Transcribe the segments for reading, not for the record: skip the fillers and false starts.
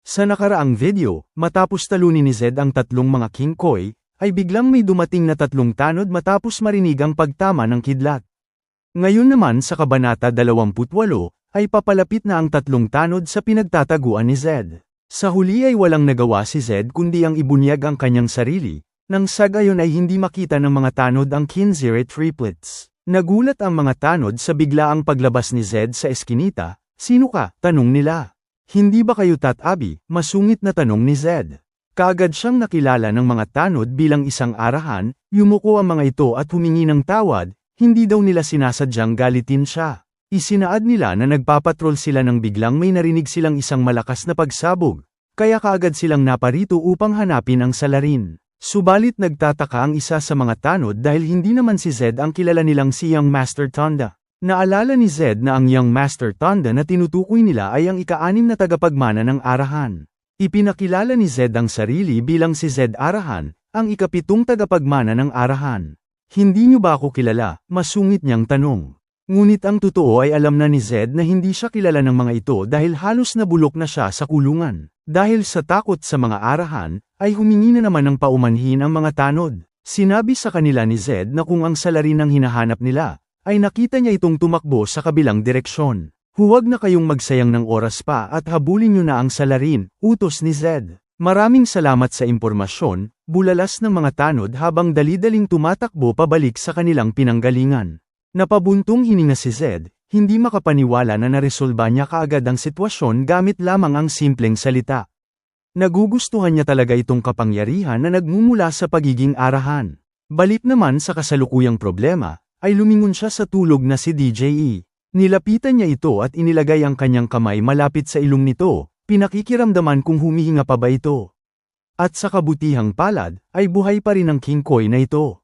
Sa nakaraang video, matapos talunin ni Zed ang tatlong mga King Koi, ay biglang may dumating na tatlong tanod matapos marinig ang pagtama ng kidlat. Ngayon naman sa Kabanata 28, ay papalapit na ang tatlong tanod sa pinagtataguan ni Zed. Sa huli ay walang nagawa si Zed kundi ang ibunyag ang kanyang sarili, nang sa gayon ay hindi makita ng mga tanod ang Kinzire triplets. Nagulat ang mga tanod sa biglaang paglabas ni Zed sa eskinita. "Sino ka?" tanong nila. "Hindi ba kayo Tatabi?" masungit na tanong ni Zed. Kaagad siyang nakilala ng mga tanod bilang isang arahan, yumuko ang mga ito at humingi ng tawad, hindi daw nila sinasadyang galitin siya. Isinaad nila na nagpapatrol sila nang biglang may narinig silang isang malakas na pagsabog, kaya kaagad silang naparito upang hanapin ang salarin. Subalit nagtataka ang isa sa mga tanod dahil hindi naman si Zed ang kilala nilang si Young Master Tonda. Naalala ni Zed na ang Young Master Tonda na tinutukoy nila ay ang ika-6 na tagapagmana ng arahan. Ipinakilala ni Zed ang sarili bilang si Zed Arahan, ang ika-7 tagapagmana ng arahan. "Hindi niyo ba ako kilala?" masungit niyang tanong. Ngunit ang totoo ay alam na ni Zed na hindi siya kilala ng mga ito dahil halos nabulok na siya sa kulungan. Dahil sa takot sa mga arahan, ay humingi na naman ng paumanhin ang mga tanod. Sinabi sa kanila ni Zed na kung ang salarin ang hinahanap nila, ay nakita niya itong tumakbo sa kabilang direksyon. "Huwag na kayong magsayang ng oras pa at habulin niyo na ang salarin," utos ni Zed. "Maraming salamat sa impormasyon," bulalas ng mga tanod habang dali-daling tumatakbo pabalik sa kanilang pinanggalingan. Napabuntong hininga si Zed, hindi makapaniwala na naresolba niya kaagad ang sitwasyon gamit lamang ang simpleng salita. Nagugustuhan niya talaga itong kapangyarihan na nagmumula sa pagiging arahan. Balik naman sa kasalukuyang problema, ay lumingon siya sa tulog na si DJE. Nilapitan niya ito at inilagay ang kanyang kamay malapit sa ilong nito, pinakikiramdaman kung humihinga pa ba ito. At sa kabutihang palad, ay buhay pa rin ang King Koi na ito.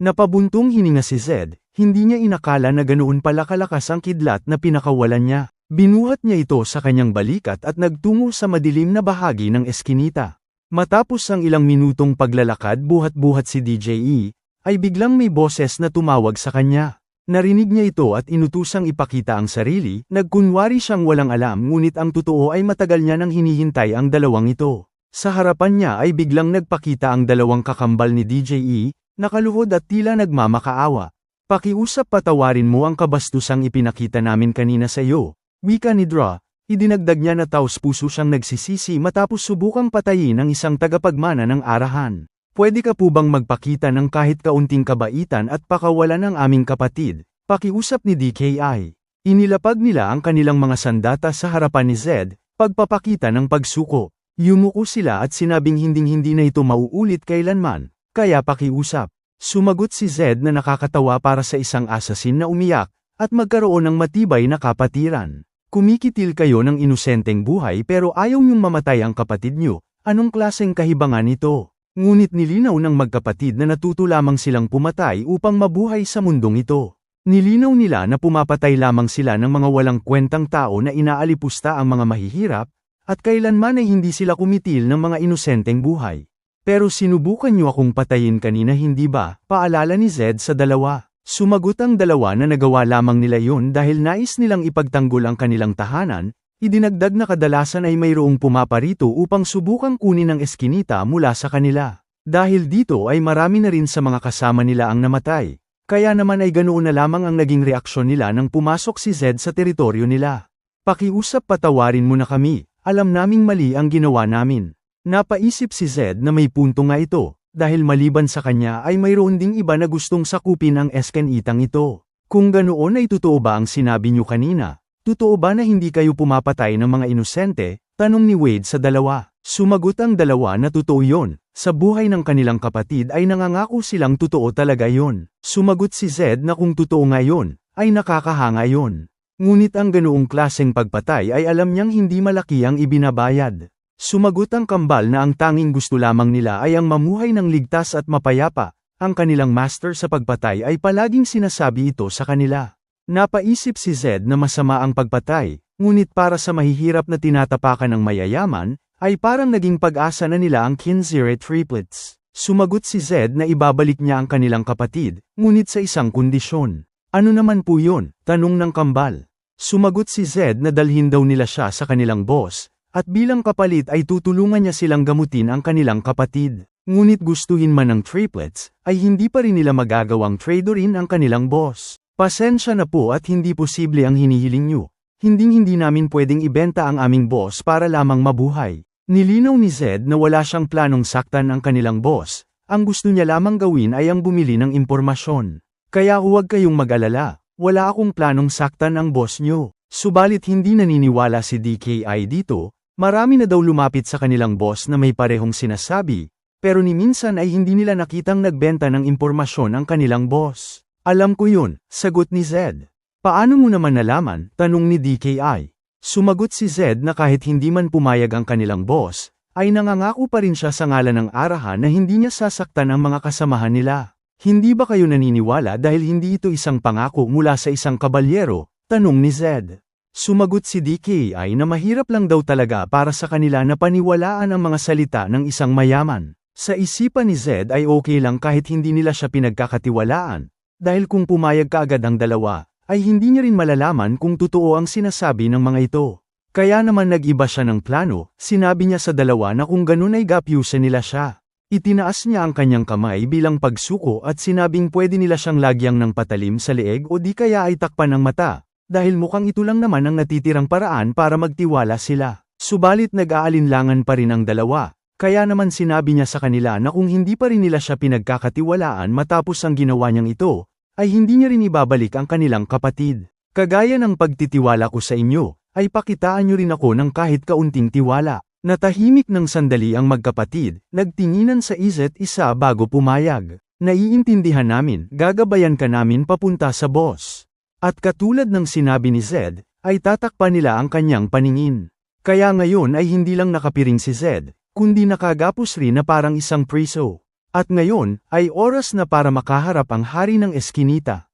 Napabuntong hininga si Zed, hindi niya inakala na ganoon pala kalakas ang kidlat na pinakawalan niya. Binuhat niya ito sa kanyang balikat at nagtungo sa madilim na bahagi ng eskinita. Matapos ang ilang minutong paglalakad buhat-buhat si DJE, ay biglang may boses na tumawag sa kanya. Narinig niya ito at inutusang ipakita ang sarili, nagkunwari siyang walang alam ngunit ang totoo ay matagal niya nang hinihintay ang dalawang ito. Sa harapan niya ay biglang nagpakita ang dalawang kakambal ni DJE, nakaluhod at tila nagmamakaawa. "Pakiusap patawarin mo ang kabastusang ipinakita namin kanina sa iyo," wika ni Dra. Idinagdag niya na taos-puso siyang nagsisisi matapos subukang patayin ang isang tagapagmana ng arahan. "Pwede ka po bang magpakita ng kahit kaunting kabaitan at pakawalan ng aming kapatid?" pakiusap ni DKI. Inilapag nila ang kanilang mga sandata sa harapan ni Zed, pagpapakita ng pagsuko. Yumuko sila at sinabing hinding-hindi na ito mauulit kailanman, kaya pakiusap. Sumagot si Zed na nakakatawa para sa isang asasin na umiyak, at magkaroon ng matibay na kapatiran. "Kumikitil kayo ng inosenteng buhay pero ayaw niyong mamatay ang kapatid niyo, anong klaseng kahibangan ito?" Ngunit nilinaw ng magkapatid na natuto lamang silang pumatay upang mabuhay sa mundong ito. Nilinaw nila na pumapatay lamang sila ng mga walang kwentang tao na inaalipusta ang mga mahihirap, at kailanman ay hindi sila kumitil ng mga inosenteng buhay. "Pero sinubukan niyo akong patayin kanina hindi ba?" paalala ni Zed sa dalawa. Sumagot ang dalawa na nagawa lamang nila yun dahil nais nilang ipagtanggol ang kanilang tahanan. Idinagdag na kadalasan ay mayroong pumaparito upang subukang kunin ang eskinita mula sa kanila. Dahil dito ay marami na rin sa mga kasama nila ang namatay. Kaya naman ay ganoon na lamang ang naging reaksyon nila nang pumasok si Zed sa teritoryo nila. "Pakiusap patawarin mo na kami, alam naming mali ang ginawa namin." Napaisip si Zed na may punto nga ito, dahil maliban sa kanya ay mayroon ding iba na gustong sakupin ang eskinitang ito. "Kung ganoon ay totoo ba ang sinabi niyo kanina? Totoo ba na hindi kayo pumapatay ng mga inosente?" tanong ni Wade sa dalawa. Sumagot ang dalawa na totoo yon, sa buhay ng kanilang kapatid ay nangangako silang totoo talaga yon. Sumagot si Zed na kung totoo nga yon, ay nakakahanga yon. Ngunit ang ganoong klaseng pagpatay ay alam niyang hindi malaki ang ibinabayad. Sumagot ang kambal na ang tanging gusto lamang nila ay ang mamuhay ng ligtas at mapayapa. Ang kanilang master sa pagpatay ay palaging sinasabi ito sa kanila. Napaisip si Zed na masama ang pagpatay, ngunit para sa mahihirap na tinatapakan ng mayayaman, ay parang naging pag-asa na nila ang Kinzire triplets. Sumagot si Zed na ibabalik niya ang kanilang kapatid, ngunit sa isang kondisyon. "Ano naman po yun?" tanong ng kambal. Sumagot si Zed na dalhin daw nila siya sa kanilang boss, At bilang kapalit ay tutulungan niya silang gamutin ang kanilang kapatid. Ngunit gustuhin man ng triplets, ay hindi pa rin nila magagawang tradorin ang kanilang boss. Pasensya na po at hindi posible ang hinihiling nyo. Hinding-hindi namin pwedeng ibenta ang aming boss para lamang mabuhay. Nilinaw ni Zed na wala siyang planong saktan ang kanilang boss. Ang gusto niya lamang gawin ay ang bumili ng impormasyon. Kaya huwag kayong mag-alala, wala akong planong saktan ang boss nyo. Subalit hindi naniniwala si DKI dito, marami na daw lumapit sa kanilang boss na may parehong sinasabi. Pero ni minsan ay hindi nila nakitang nagbenta ng impormasyon ang kanilang boss. Alam ko yun, sagot ni Zed. Paano mo naman nalaman? Tanong ni DKI. Sumagot si Zed na kahit hindi man pumayag ang kanilang boss, ay nangangako pa rin siya sa ngalan ng arahan na hindi niya sasaktan ang mga kasamahan nila. Hindi ba kayo naniniwala dahil hindi ito isang pangako mula sa isang kabalyero? Tanong ni Zed. Sumagot si DKI na mahirap lang daw talaga para sa kanila na paniwalaan ang mga salita ng isang mayaman. Sa isipan ni Zed ay okay lang kahit hindi nila siya pinagkakatiwalaan, dahil kung pumayag kaagad ang dalawa, ay hindi niya rin malalaman kung totoo ang sinasabi ng mga ito. Kaya naman nag-iba siya ng plano, sinabi niya sa dalawa na kung ganun ay gapyusan nila siya. Itinaas niya ang kanyang kamay bilang pagsuko at sinabing pwede nila siyang lagyang ng patalim sa leeg o di kaya ay takpan ng mata, dahil mukhang ito lang naman ang natitirang paraan para magtiwala sila. Subalit nag-aalinlangan pa rin ang dalawa. Kaya naman sinabi niya sa kanila na kung hindi pa rin nila siya pinagkakatiwalaan matapos ang ginawa niyang ito, ay hindi niya rin ibabalik ang kanilang kapatid. Kagaya ng pagtitiwala ko sa inyo, ay pakitaan niyo rin ako ng kahit kaunting tiwala. Natahimik ng sandali ang magkapatid, nagtinginan sa isa't isa bago pumayag. Naiintindihan namin, gagabayan ka namin papunta sa boss. At katulad ng sinabi ni Zed, ay tatakpan nila ang kanyang paningin. Kaya ngayon ay hindi lang nakapiring si Zed, kundi nakagapos rin na parang isang priso. At ngayon, ay oras na para makaharap ang hari ng eskinita.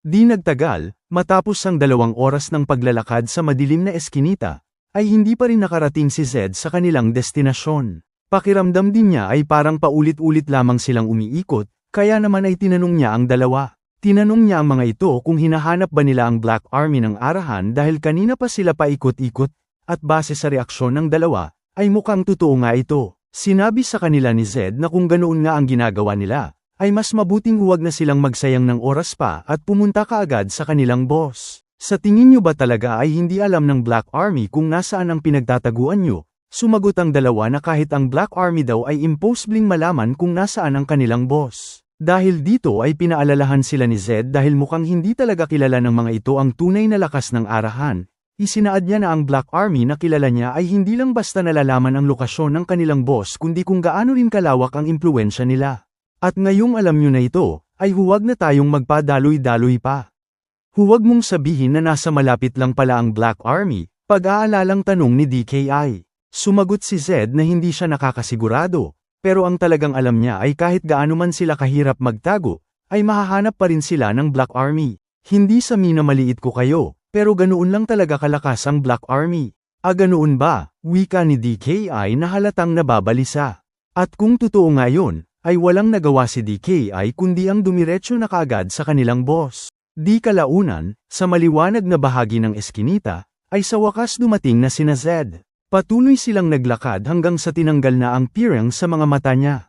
Di nagtagal, matapos ang 2 oras ng paglalakad sa madilim na eskinita, ay hindi pa rin nakarating si Zed sa kanilang destinasyon. Pakiramdam din niya ay parang paulit-ulit lamang silang umiikot, kaya naman ay tinanong niya ang dalawa. Tinanong niya ang mga ito kung hinahanap ba nila ang Black Army ng arahan dahil kanina pa sila paikot-ikot, at base sa reaksyon ng dalawa, ay mukhang totoo nga ito. Sinabi sa kanila ni Zed na kung ganoon nga ang ginagawa nila, ay mas mabuting huwag na silang magsayang ng oras pa at pumunta kaagad sa kanilang boss. Sa tingin nyo ba talaga ay hindi alam ng Black Army kung nasaan ang pinagtataguan nyo? Sumagot ang dalawa na kahit ang Black Army daw ay imposibleng malaman kung nasaan ang kanilang boss. Dahil dito ay pinaalalahan sila ni Zed dahil mukhang hindi talaga kilala ng mga ito ang tunay na lakas ng arahan. Isinaad niya na ang Black Army na kilala niya ay hindi lang basta nalalaman ang lokasyon ng kanilang boss kundi kung gaano rin kalawak ang impluwensya nila. At ngayong alam nyo na ito, ay huwag na tayong magpadaloy-daloy pa. Huwag mong sabihin na nasa malapit lang pala ang Black Army, pag-aalalang tanong ni DKI. Sumagot si Zed na hindi siya nakakasigurado, pero ang talagang alam niya ay kahit gaano man sila kahirap magtago, ay mahahanap pa rin sila ng Black Army. Hindi sa minamaliit ko kayo. Pero ganoon lang talaga kalakas ang Black Army. Ganoon ba? Wika ni DKI na halatang nababalisa. At kung totoo nga yun, ay walang nagawa si DKI kundi ang dumiretso na kaagad sa kanilang boss. Di kalaunan, sa maliwanag na bahagi ng eskinita, ay sa wakas dumating na sina Zed. Patuloy silang naglakad hanggang sa tinanggal na ang pirang sa mga mata niya.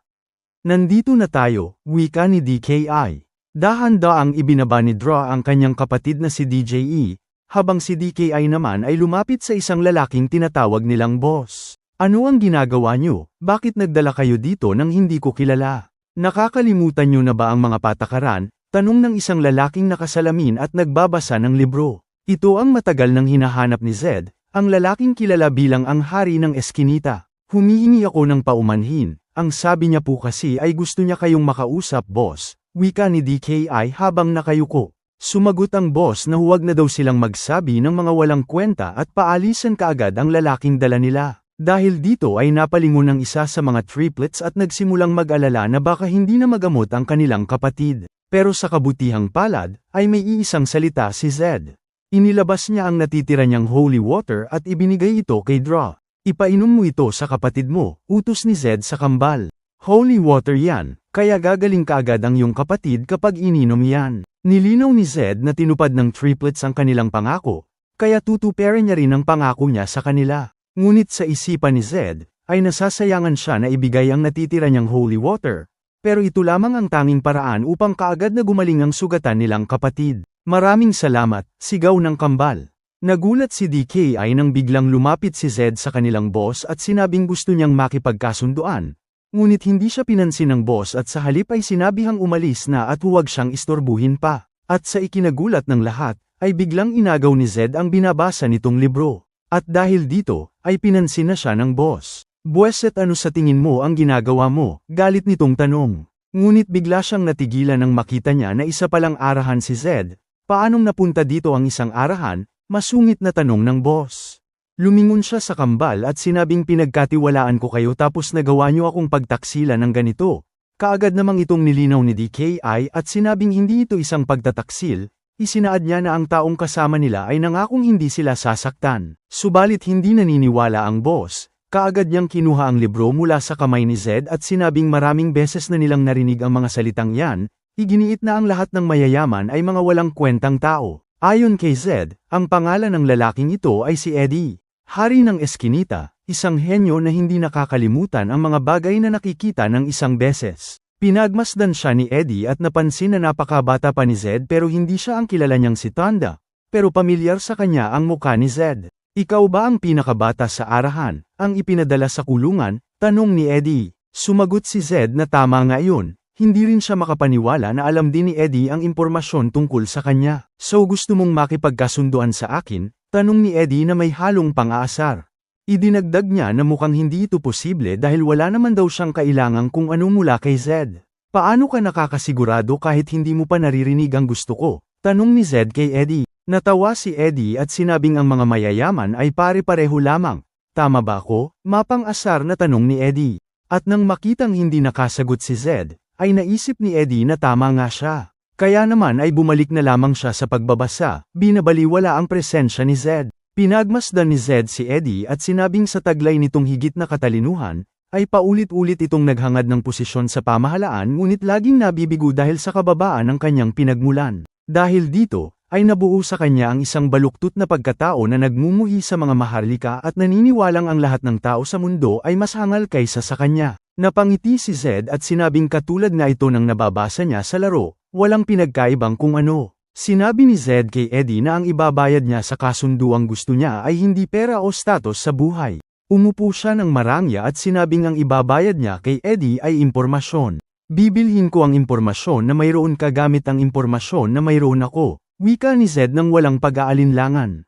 Nandito na tayo, wika ni DKI. Dahan-daang ibinaba ni Draw ang kanyang kapatid na si DJE, habang si DKI naman ay lumapit sa isang lalaking tinatawag nilang boss. Ano ang ginagawa nyo? Bakit nagdala kayo dito nang hindi ko kilala? Nakakalimutan nyo na ba ang mga patakaran? Tanong ng isang lalaking nakasalamin at nagbabasa ng libro. Ito ang matagal nang hinahanap ni Zed, ang lalaking kilala bilang ang hari ng eskinita. Humihingi ako ng paumanhin, ang sabi niya po kasi ay gusto niya kayong makausap boss, wika ni DKI habang nakayuko. Sumagot ang boss na huwag na daw silang magsabi ng mga walang kwenta at paalisan kaagad ang lalaking dala nila. Dahil dito ay napalingon ng isa sa mga triplets at nagsimulang mag-alala na baka hindi na magamot ang kanilang kapatid. Pero sa kabutihang palad, ay may iisang salita si Zed. Inilabas niya ang natitira niyang holy water at ibinigay ito kay Draw. Ipainom mo ito sa kapatid mo, utos ni Zed sa kambal. Holy water yan, kaya gagaling kaagad ang iyong kapatid kapag ininom yan. Nilinaw ni Zed na tinupad ng triplets ang kanilang pangako, kaya tutuparin niya rin ang pangako niya sa kanila. Ngunit sa isipan ni Zed, ay nasasayangan siya na ibigay ang natitira niyang holy water. Pero ito lamang ang tanging paraan upang kaagad na gumaling ang sugatan nilang kapatid. Maraming salamat, sigaw ng kambal. Nagulat si DKI nang biglang lumapit si Zed sa kanilang boss at sinabing gusto niyang makipagkasunduan. Ngunit hindi siya pinansin ng boss at sa halip ay sinabihang umalis na at huwag siyang istorbuhin pa. At sa ikinagulat ng lahat, ay biglang inagaw ni Zed ang binabasa nitong libro. At dahil dito, ay pinansin na siya ng boss. Buweset, ano sa tingin mo ang ginagawa mo? Galit nitong tanong. Ngunit bigla siyang natigilan nang makita niya na isa palang arahan si Zed. Paanong napunta dito ang isang arahan? Masungit na tanong ng boss. Lumingon siya sa kambal at sinabing pinagkatiwalaan ko kayo tapos nagawa niyo akong pagtaksila ng ganito. Kaagad namang itong nilinaw ni DKI at sinabing hindi ito isang pagtataksil, isinaad niya na ang taong kasama nila ay nangakong hindi sila sasaktan. Subalit hindi naniniwala ang boss, kaagad niyang kinuha ang libro mula sa kamay ni Zed at sinabing maraming beses na nilang narinig ang mga salitang yan, iginiit na ang lahat ng mayayaman ay mga walang kwentang tao. Ayon kay Zed, ang pangalan ng lalaking ito ay si Eddie, hari ng Eskinita. Isang henyo na hindi nakakalimutan ang mga bagay na nakikita ng isang beses. Pinagmasdan siya ni Eddie at napansin na napakabata pa ni Zed pero hindi siya ang kilala niyang si Tanda. Pero pamilyar sa kanya ang mukha ni Zed. Ikaw ba ang pinakabata sa arahan, ang ipinadala sa kulungan? Tanong ni Eddie. Sumagot si Zed na tama nga iyon. Hindi rin siya makapaniwala na alam din ni Eddie ang impormasyon tungkol sa kanya. So gusto mong makipagkasunduan sa akin? Tanong ni Eddie na may halong pang-aasar. Idinagdag niya na mukhang hindi ito posible dahil wala naman daw siyang kailangan kung ano mula kay Zed. Paano ka nakakasigurado kahit hindi mo pa naririnig ang gusto ko? Tanong ni Zed kay Eddie. Natawa si Eddie at sinabing ang mga mayayaman ay pare-pareho lamang. Tama ba ako? Mapang-asar na tanong ni Eddie. At nang makitang hindi nakasagot si Zed, ay naisip ni Eddie na tama nga siya. Kaya naman ay bumalik na lamang siya sa pagbabasa, binabaliwala ang presensya ni Zed. Pinagmasdan ni Zed si Eddie at sinabing sa taglay nitong higit na katalinuhan, ay paulit-ulit itong naghangad ng posisyon sa pamahalaan ngunit laging nabibigo dahil sa kababaan ng kanyang pinagmulan. Dahil dito, ay nabuo sa kanya ang isang baluktot na pagkatao na nagmumuhi sa mga maharlika at naniniwalang ang lahat ng tao sa mundo ay mas hangal kaysa sa kanya. Napangiti si Zed at sinabing katulad nga ito ng nababasa niya sa laro, walang pinagkaibang kung ano. Sinabi ni Zed kay Eddie na ang ibabayad niya sa kasunduang gusto niya ay hindi pera o status sa buhay. Umupo siya ng marangya at sinabing ang ibabayad niya kay Eddie ay impormasyon. Bibilhin ko ang impormasyon na mayroon ka gamit ang impormasyon na mayroon ako, wika ni Zed nang walang pag-aalinlangan.